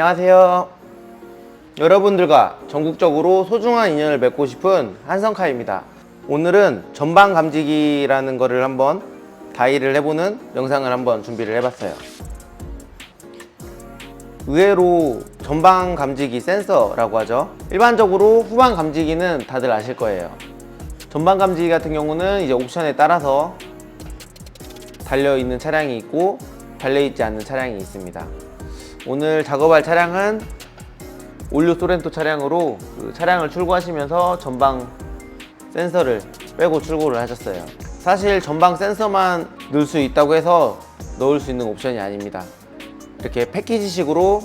안녕하세요. 여러분들과 전국적으로 소중한 인연을 맺고 싶은 한성카입니다. 오늘은 전방 감지기라는 거를 한번 다이를 해보는 영상을 한번 준비를 해봤어요. 의외로 전방 감지기 센서라고 하죠. 일반적으로 후방 감지기는 다들 아실 거예요. 전방 감지기 같은 경우는 이제 옵션에 따라서 달려있는 차량이 있고 달려있지 않는 차량이 있습니다. 오늘 작업할 차량은 올류 소렌토 차량으로 그 차량을 출고하시면서 전방 센서를 빼고 출고를 하셨어요. 사실 전방 센서만 넣을 수 있다고 해서 넣을 수 있는 옵션이 아닙니다. 이렇게 패키지식으로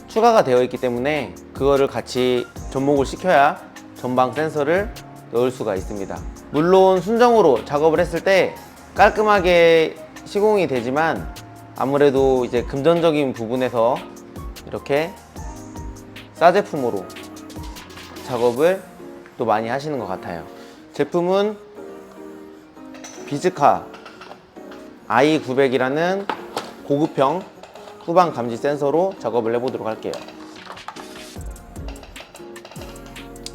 추가가 되어 있기 때문에 그거를 같이 접목을 시켜야 전방 센서를 넣을 수가 있습니다. 물론 순정으로 작업을 했을 때 깔끔하게 시공이 되지만 아무래도 이제 금전적인 부분에서 이렇게 싸제품으로 작업을 또 많이 하시는 것 같아요. 제품은 비즈카 i900이라는 고급형 후방 감지 센서로 작업을 해보도록 할게요.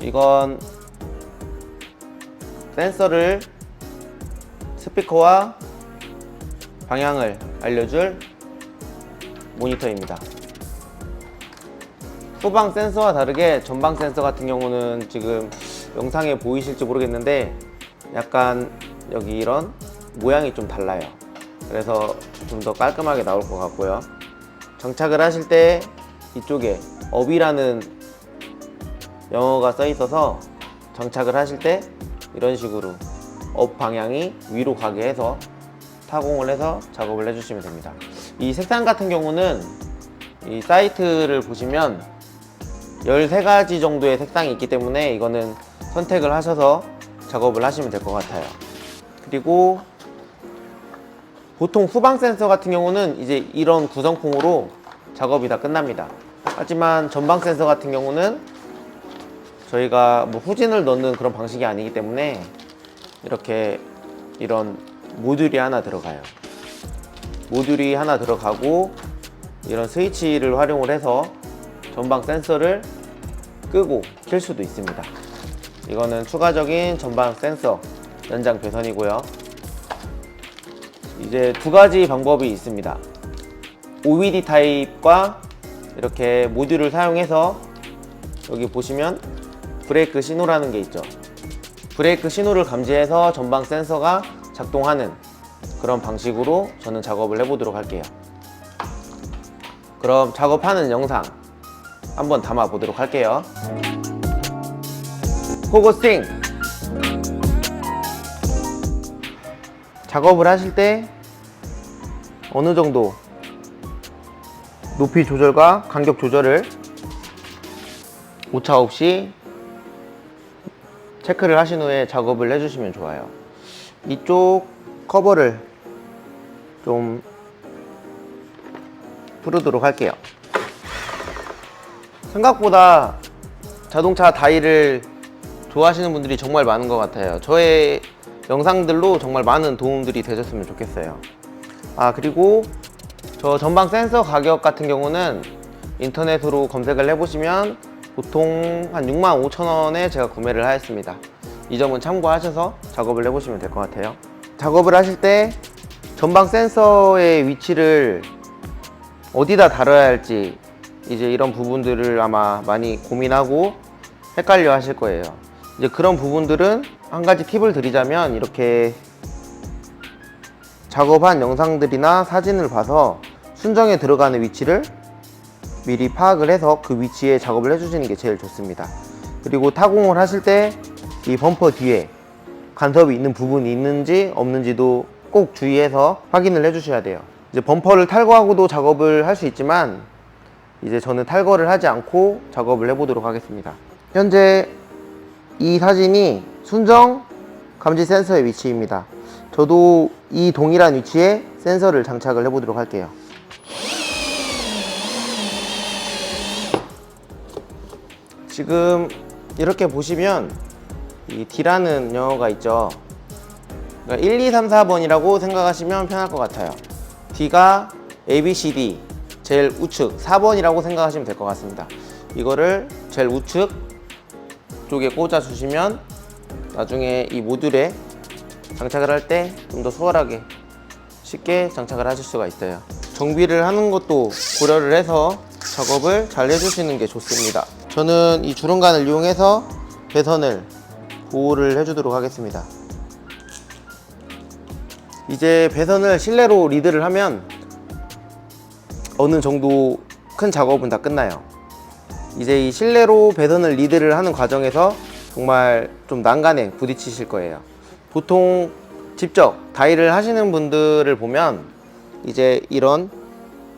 이건 센서를 스피커와 방향을 알려줄 모니터입니다. 후방 센서와 다르게 전방 센서 같은 경우는 지금 영상에 보이실지 모르겠는데 약간 여기 이런 모양이 좀 달라요. 그래서 좀 더 깔끔하게 나올 것 같고요. 장착을 하실 때 이쪽에 업이라는 영어가 써 있어서 장착을 하실 때 이런 식으로 업 방향이 위로 가게 해서 타공을 해서 작업을 해주시면 됩니다. 이 색상 같은 경우는 이 사이트를 보시면 13가지 정도의 색상이 있기 때문에 이거는 선택을 하셔서 작업을 하시면 될 것 같아요. 그리고 보통 후방 센서 같은 경우는 이제 이런 구성품으로 작업이 다 끝납니다. 하지만 전방 센서 같은 경우는 저희가 뭐 후진을 넣는 그런 방식이 아니기 때문에 이렇게 이런 모듈이 하나 들어가요. 모듈이 하나 들어가고 이런 스위치를 활용을 해서 전방 센서를 끄고 켤 수도 있습니다. 이거는 추가적인 전방 센서 연장 배선이고요. 이제 두 가지 방법이 있습니다. OBD 타입과 이렇게 모듈을 사용해서 여기 보시면 브레이크 신호라는 게 있죠. 브레이크 신호를 감지해서 전방 센서가 작동하는 그런 방식으로 저는 작업을 해보도록 할게요. 그럼 작업하는 영상 한번 담아 보도록 할게요. 포커싱! 작업을 하실 때 어느 정도 높이 조절과 간격 조절을 오차 없이 체크를 하신 후에 작업을 해주시면 좋아요. 이쪽 커버를 좀 풀도록 할게요. 생각보다 자동차 다이를 좋아하시는 분들이 정말 많은 것 같아요. 저의 영상들로 정말 많은 도움들이 되셨으면 좋겠어요. 그리고 저 전방 센서 가격 같은 경우는 인터넷으로 검색을 해보시면 보통 한 65,000원에 제가 구매를 하였습니다. 이 점은 참고하셔서 작업을 해보시면 될 것 같아요. 작업을 하실 때 전방 센서의 위치를 어디다 달아야 할지 이제 이런 부분들을 아마 많이 고민하고 헷갈려 하실 거예요. 이제 그런 부분들은 한 가지 팁을 드리자면 이렇게 작업한 영상들이나 사진을 봐서 순정에 들어가는 위치를 미리 파악을 해서 그 위치에 작업을 해주시는 게 제일 좋습니다. 그리고 타공을 하실 때 이 범퍼 뒤에 간섭이 있는 부분이 있는지 없는지도 꼭 주의해서 확인을 해주셔야 돼요. 이제 범퍼를 탈거하고도 작업을 할 수 있지만 이제 저는 탈거를 하지 않고 작업을 해보도록 하겠습니다. 현재 이 사진이 순정 감지 센서의 위치입니다. 저도 이 동일한 위치에 센서를 장착을 해보도록 할게요. 지금 이렇게 보시면 이 D라는 영어가 있죠. 그러니까 1, 2, 3, 4번이라고 생각하시면 편할 것 같아요. D가 ABCD 제일 우측 4번이라고 생각하시면 될 것 같습니다. 이거를 제일 우측 쪽에 꽂아 주시면 나중에 이 모듈에 장착을 할 때 좀 더 수월하게 쉽게 장착을 하실 수가 있어요. 정비를 하는 것도 고려를 해서 작업을 잘 해주시는 게 좋습니다. 저는 이 주름관을 이용해서 배선을 보호를 해주도록 하겠습니다. 이제 배선을 실내로 리드를 하면 어느 정도 큰 작업은 다 끝나요. 이제 이 실내로 배선을 리드를 하는 과정에서 정말 좀 난간에 부딪히실 거예요. 보통 직접 다이를 하시는 분들을 보면 이제 이런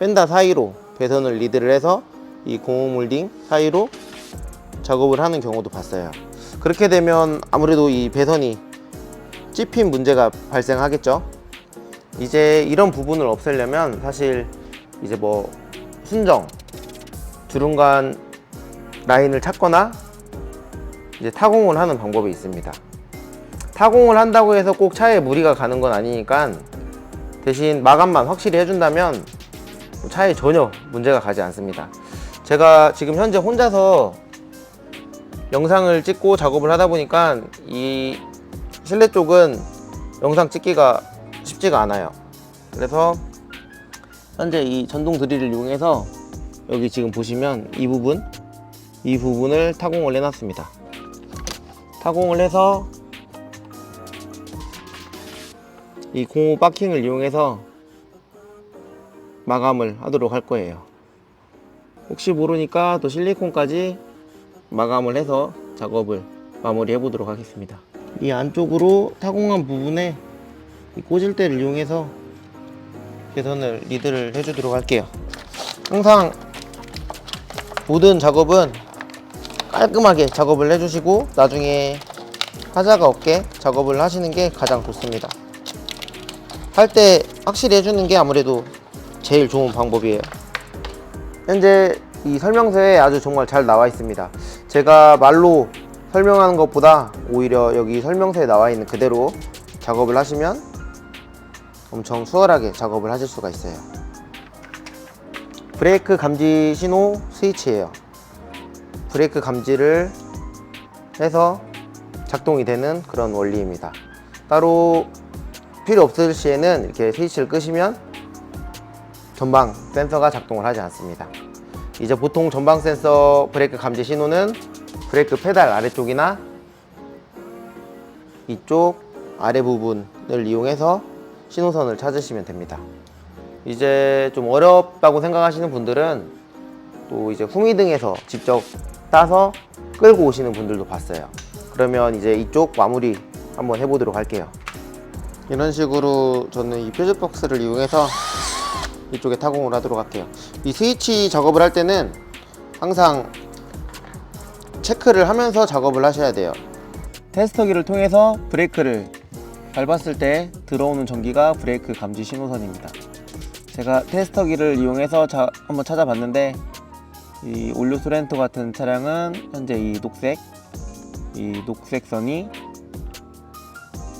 펜다 사이로 배선을 리드를 해서 이 고무 몰딩 사이로 작업을 하는 경우도 봤어요. 그렇게 되면 아무래도 이 배선이 찝힌 문제가 발생하겠죠. 이제 이런 부분을 없애려면 사실 이제 뭐 순정 주름관 라인을 찾거나 이제 타공을 하는 방법이 있습니다. 타공을 한다고 해서 꼭 차에 무리가 가는 건 아니니까 대신 마감만 확실히 해준다면 차에 전혀 문제가 가지 않습니다. 제가 지금 현재 혼자서 영상을 찍고 작업을 하다 보니까 이 실내 쪽은 영상 찍기가 쉽지가 않아요. 그래서 현재 이 전동 드릴을 이용해서 여기 지금 보시면 이 부분을 타공을 해놨습니다. 타공을 해서 이 고무 바킹을 이용해서 마감을 하도록 할 거예요. 혹시 모르니까 또 실리콘까지 마감을 해서 작업을 마무리해 보도록 하겠습니다. 이 안쪽으로 타공한 부분에 이 꽂을대를 이용해서 배선을 리드를 해주도록 할게요. 항상 모든 작업은 깔끔하게 작업을 해주시고 나중에 하자가 없게 작업을 하시는 게 가장 좋습니다. 할 때 확실히 해주는 게 아무래도 제일 좋은 방법이에요. 현재 이 설명서에 아주 정말 잘 나와 있습니다. 제가 말로 설명하는 것보다 오히려 여기 설명서에 나와 있는 그대로 작업을 하시면 엄청 수월하게 작업을 하실 수가 있어요. 브레이크 감지 신호 스위치예요. 브레이크 감지를 해서 작동이 되는 그런 원리입니다. 따로 필요 없을 시에는 이렇게 스위치를 끄시면 전방 센서가 작동을 하지 않습니다. 이제 보통 전방 센서 브레이크 감지 신호는 브레이크 페달 아래쪽이나 이쪽 아래 부분을 이용해서 신호선을 찾으시면 됩니다. 이제 좀 어렵다고 생각하시는 분들은 또 이제 후미등에서 직접 따서 끌고 오시는 분들도 봤어요. 그러면 이제 이쪽 마무리 한번 해보도록 할게요. 이런 식으로 저는 이 퓨즈 박스를 이용해서 이쪽에 타공을 하도록 할게요. 이 스위치 작업을 할 때는 항상 체크를 하면서 작업을 하셔야 돼요. 테스터기를 통해서 브레이크를 밟았을 때 들어오는 전기가 브레이크 감지 신호선입니다. 제가 테스터기를 이용해서 한번 찾아봤는데 이 올류 소렌토 같은 차량은 현재 이 녹색 선이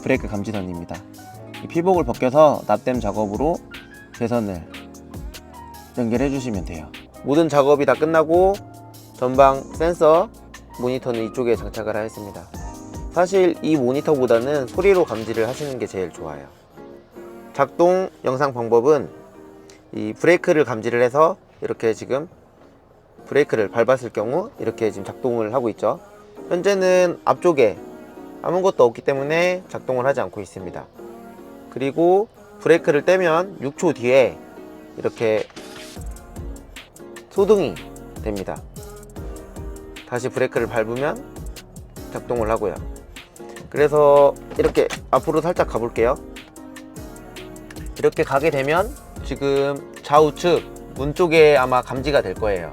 브레이크 감지선입니다. 이 피복을 벗겨서 납땜 작업으로 배선을 연결해 주시면 돼요. 모든 작업이 다 끝나고 전방 센서 모니터는 이쪽에 장착을 하였습니다. 사실 이 모니터보다는 소리로 감지를 하시는 게 제일 좋아요. 작동 영상 방법은 이 브레이크를 감지를 해서 이렇게 지금 브레이크를 밟았을 경우 이렇게 지금 작동을 하고 있죠. 현재는 앞쪽에 아무것도 없기 때문에 작동을 하지 않고 있습니다. 그리고 브레이크를 떼면 6초 뒤에 이렇게 소등이 됩니다. 다시 브레이크를 밟으면 작동을 하고요. 그래서 이렇게 앞으로 살짝 가볼게요. 이렇게 가게 되면 지금 좌우측 문 쪽에 아마 감지가 될 거예요.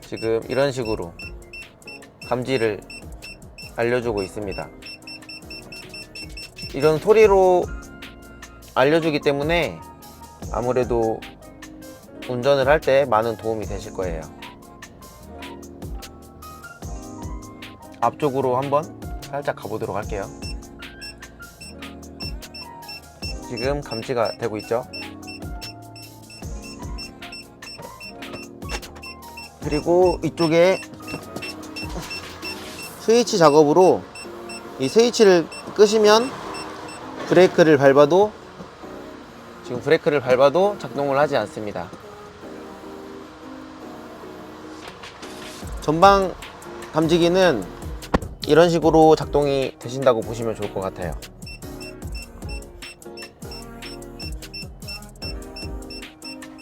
지금 이런 식으로 감지를 알려주고 있습니다. 이런 소리로 알려주기 때문에 아무래도 운전을 할 때 많은 도움이 되실 거예요. 앞쪽으로 한번 살짝 가보도록 할게요. 지금 감지가 되고 있죠. 그리고 이쪽에 스위치 작업으로 이 스위치를 끄시면 브레이크를 밟아도 지금 브레이크를 밟아도 작동을 하지 않습니다. 전방 감지기는 이런 식으로 작동이 되신다고 보시면 좋을 것 같아요.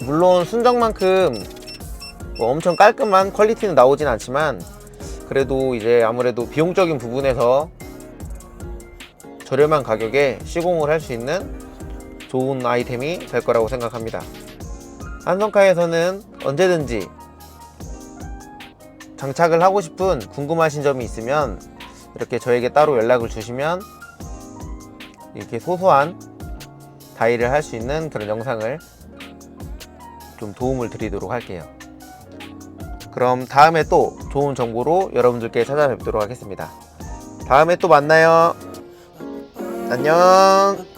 물론 순정만큼 뭐 엄청 깔끔한 퀄리티는 나오진 않지만 그래도 이제 아무래도 비용적인 부분에서 저렴한 가격에 시공을 할 수 있는 좋은 아이템이 될 거라고 생각합니다. 한성카에서는 언제든지 장착을 하고 싶은 궁금하신 점이 있으면 이렇게 저에게 따로 연락을 주시면 이렇게 소소한 다이를 할 수 있는 그런 영상을 좀 도움을 드리도록 할게요. 그럼 다음에 또 좋은 정보로 여러분들께 찾아뵙도록 하겠습니다. 다음에 또 만나요. 안녕.